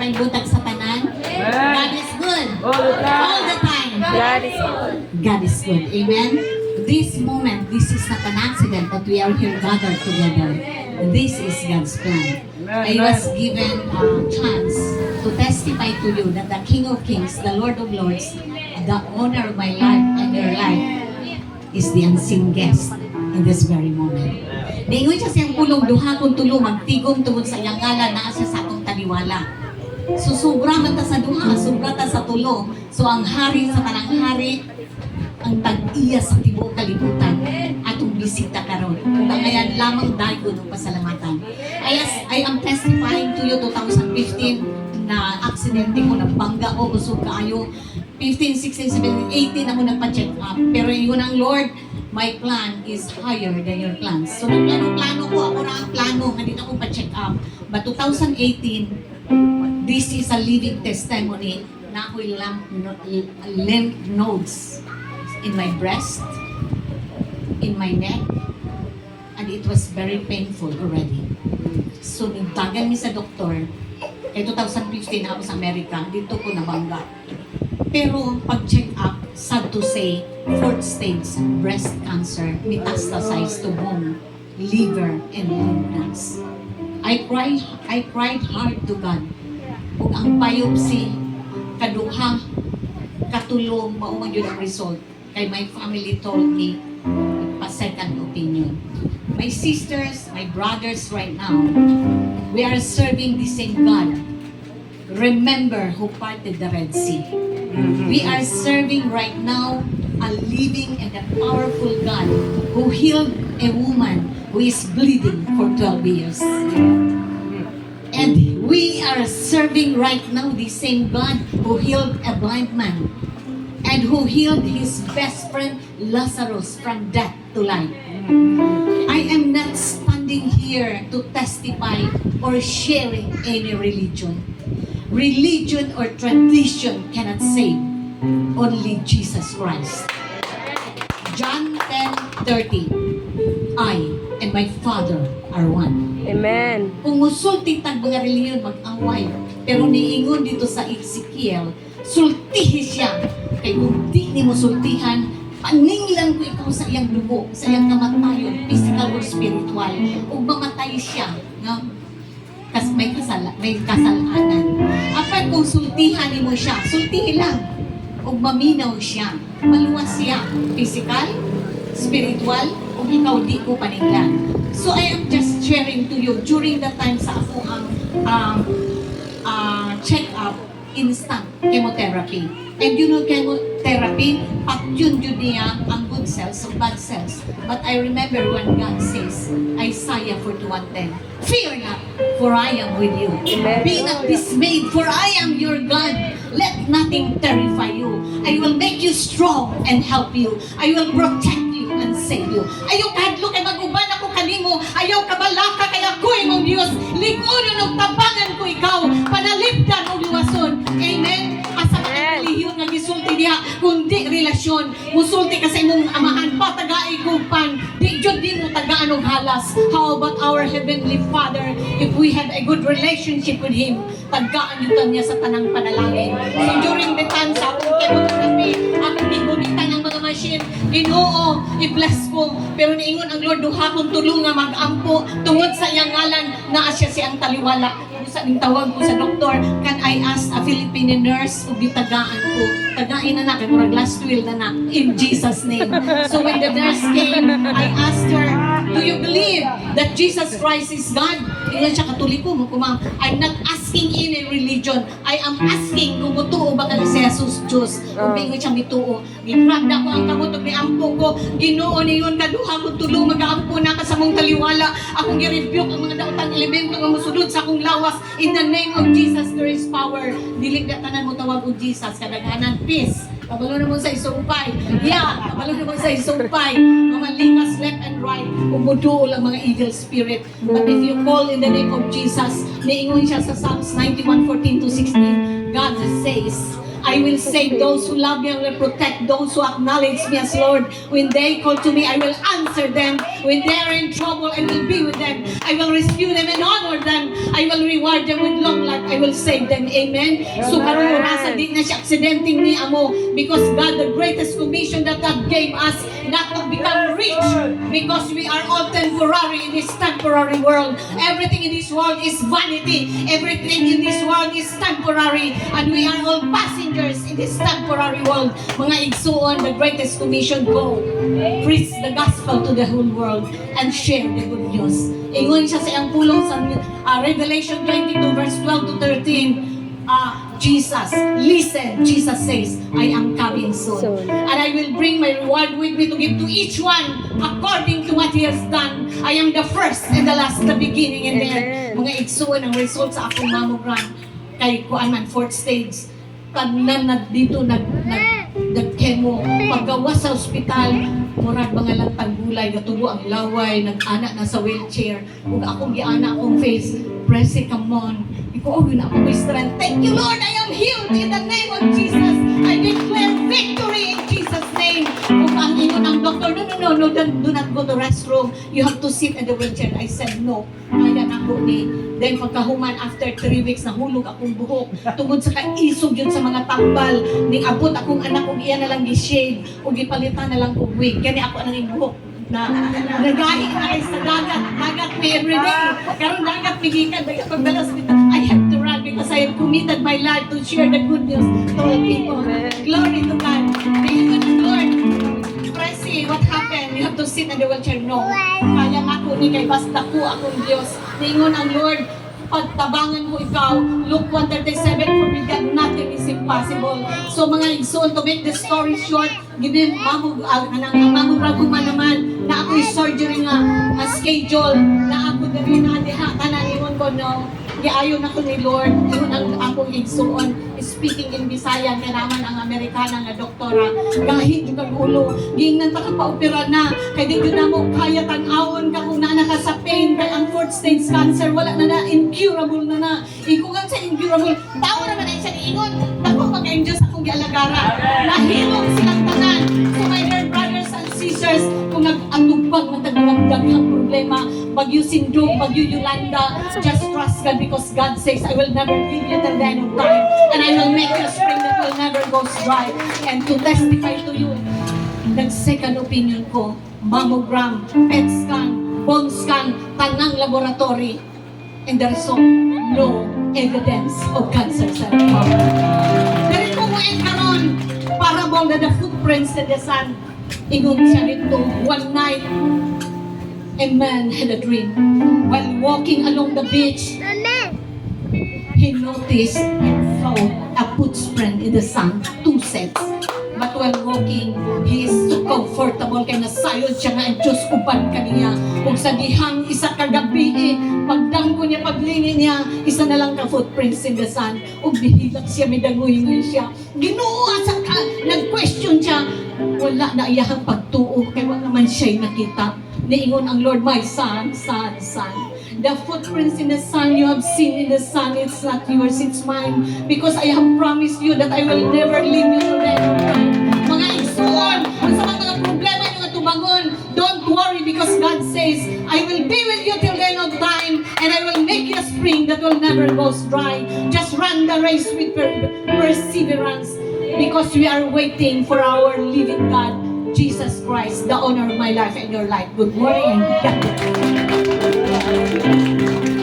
Paibutag sa tanan. God is good. All the time. All the time. God is good. God is good. Amen? This moment, this is not an accident that we are here gathered together. This is God's plan. I was given a chance to testify to you that the King of Kings, the Lord of Lords, the owner of my life and your life, is the unseen guest in this very moment. Niingon siya siyang pulong, duha kong tulo, magtigom tungod sa iyang ngalan, naa siya sa atong taliwala. So, sobra man ta sa duha, sobra ta sa tulo. So, ang hari sa tanang hari, ang tag-iya sa tibuok kalibutan, atong bisita karon. Bangayan lamang dahil ng pasalamatan. I am testifying to you 2015 na aksidente ko, nagbangga ko, busog kaayo. 15, 16, 17, 18 ako nagpa-check up. Pero yun ang Lord, my plan is higher than your plans. So, nagplano-plano ko. Ako na ang plano. Hindi ako pa-check up. But 2018, this is a living testimony na ako'y lymph nodes in my breast, in my neck, and it was very painful already. So, nagtagan mi sa doktor. Kaya 2015 ako sa Amerika. Dito ko nabangga. Pero pag-check up, sad to say, 4th stage breast cancer metastasized to bone, liver, and lymph nodes. I cried hard to God. Kung ang biopsy, kaduha, katulong, maumag yun ang result. Kay my family told me, pa-second opinion. My sisters, my brothers right now, we are serving the same God. Remember who parted the Red Sea. We are serving right now a living and a powerful God who healed a woman who is bleeding for 12 years. And we are serving right now the same God who healed a blind man and who healed his best friend Lazarus from death to life. I am not standing here to testify or sharing any religion. Religion or tradition cannot save. Only Jesus Christ. John 10:30. I and my Father are one. Amen. Kung musulti tag mga reliyon mag-away, pero niingon dito sa Ezekiel, sultihi siya. Kay kung di ni musultihan, paninglan ko ikaw sa iyang dugo, sa iyang kamatayon, physical or spiritual, ug mamatay siya. No? Kasi may kasalanan. Apan kung sultihan mo siya, sultihin lang. O maminaw siya, maluwas siya. Physical, spiritual, o ikaw di ko paninglan. So I am just sharing to you during the time sa ako ang check-up, instant chemotherapy. And you know chemotherapy, patyun yun niya ang good cells, so bad cells. But I remember when God says, Isaiah 41:10, fear not, for I am with you. Amen. Be not dismayed, for I am your God. Let nothing terrify you. I will make you strong and help you. I will protect you and save you. Ayaw kahadlo kay mag-uban ako kanimo. Ayaw kabalaka kay ako imong Diyos. Ligunon og tabangan ko ikaw. Panalipdan og luwason. Amen. Asa ka relihiyon nga gisulti diha kundi relasyon. Musulti ka sa imong amahan patagaay kupan. Di jud di mo tagaan og halas. How about our heavenly Father? If we have a good relationship with Him, tagaan yun niya sa tanang panalangin. So during the time sa akong chemotherapy, akong gigunitan ng mga machine, Ginoo, i-bless ko. Pero niingon ang Lord, duha kong tulong nga mag-ampo tungod sa iyang ngalan na asya siyang taliwala. Sa ning tawag ko sa doktor, can I ask a Filipino nurse ug gitagaan ko? Tagain na kay murag last will na in Jesus name. So when the nurse came, I asked her, do you believe that Jesus Christ is God? Ingon siya katoliko mo kumam. I'm not asking in a religion. I am asking kung mutuo ba ka si Jesus Diyos. Kung ingon siya mituo. Gibranda ko ang kamot ug niampo ko. Ginoo niyon kaduha ko tulong mag-aampo na ka sa mong taliwala. Akong gi-rebuke ang mga daotang elemento nga mosulod sa akong lawas. In the name of Jesus, there is power. Dili ka tanan mo tawag og Jesus, kadaghanan peace. Kabalo na mo sa isumpay. Yeah, kabalo na mo sa isumpay. Mamalikas left and right. Umuduol ang mga evil spirit. But if you call in the name of Jesus, niingon siya sa Psalms 91:14-16, God says, I will save those who love me. I will protect those who acknowledge me as Lord. When they call to me, I will answer them. When they are in trouble, I will be with them. I will rescue them and honor them. I will reward them with long life. I will save them. Amen. So karon nasa di na siya accidenting ni amo, because God, the greatest commission that God gave us, not to become rich, because we are all temporary in this temporary world. Everything in this world is vanity. Everything in this world is temporary, and we are all passengers in this temporary world. Mga igsuon, the greatest commission, go preach the gospel to the whole world and share the good news. Ingon siya sa iyang pulong sa Revelation 22 verse 12 to 13. Jesus, listen, Jesus says, I am coming soon. And I will bring my reward with me to give to each one according to what he has done. I am the first and the last, the beginning and the end. Mga igsuon ang result sa akong mammogram kay kuan man, fourth stage. Tanan na dito nag-chemo. Paggawa sa ospital, murag mga lantang gulay, natubo ang laway, nag-anak na sa wheelchair. Kung akong giana akong face, Pressy, come on. Iko, yun ako may strength. Thank you, Lord, I am healed in the name of Jesus. I declare victory in Jesus' name. Kung ang ingon ang doctor, no, do not go to restroom. You have to sit in the wheelchair. I said, no. Kaya na ko ni. Then pagkahuman, after 3 weeks, nahulog akong buhok. Tungod sa kaisog yun sa mga tambal. Ning abot akong anak kong iya na lang gi-shave. O gipalitan na lang kong wig. Kaya ako nang buhok na nagahi na kayo sa dagat may everyday. Karon dagat pigikan, dagat pagdalas dito. I have to run because I have committed my life to share the good news to all people. Glory to God. Thank you, Lord. Pressy, what happened? You have to sit in the wheelchair. No. Kaya ako ni kay basta ko akong Diyos. Ningon ang Lord, pagtabangan ko ikaw. Luke 1:37, for with God nothing is impossible. So mga igsoon, to make the story short, give him mamograph naman na ako'y surgery nga schedule na ako dali na dihata na ingon ko no. Giayon ako ni Lord, yun ang akong igsuon, speaking in Bisaya, kailangan ang Amerikana nga doktora, kahit yung kagulo, gingnan pa ka pa-opera na, kaya di yun na mo, kaya tanawon ka kung naana ka sa pain, kaya ang fourth stage cancer, wala na incurable na. Ikugan sa incurable, tawa naman ay siya niingon, naku mag-enjoy sa akong gialagara, nahilong silang tanan. So my dear brothers and sisters, kung nag-atubag matagdaghang problema, Bagyo Sindong, Bagyo Yolanda, just trust God because God says, I will never leave you till the end of time, and I will make you a spring that will never go dry. And to testify to you, nag-second opinion ko, mammogram, PET scan, bone scan, tanang laboratory, and there is no evidence of cancer sa mama. Dari ko mo karon parable na the footprints in the sun. Ingon siya dito, one night, a man had a dream. While walking along the beach, he noticed and saw a footprint in the sand, 2 sets. But while walking, he is so comfortable kaya nasayod siya nga ang Diyos uban kaniya. Kung sa dihang isa kagabi, pagdangko niya, paglingi niya, isa na lang ka footprints in the sand. O bihilak siya, may danguy-nguy siya. Ginuha sa ka, nag-question siya. Wala na iyahang pagtuo, kaya wala naman siya'y nakita. Niingon ang Lord, my son. The footprints in the sun you have seen in the sun, it's not yours, it's mine. Because I have promised you that I will never leave you till the end of time. Mga igsuon, sa mga problema yung tubangon, don't worry because God says, I will be with you till the end of time and I will make you a spring that will never go dry. Just run the race with perseverance because we are waiting for our living God, Jesus Christ, the owner of my life and your life. Good morning.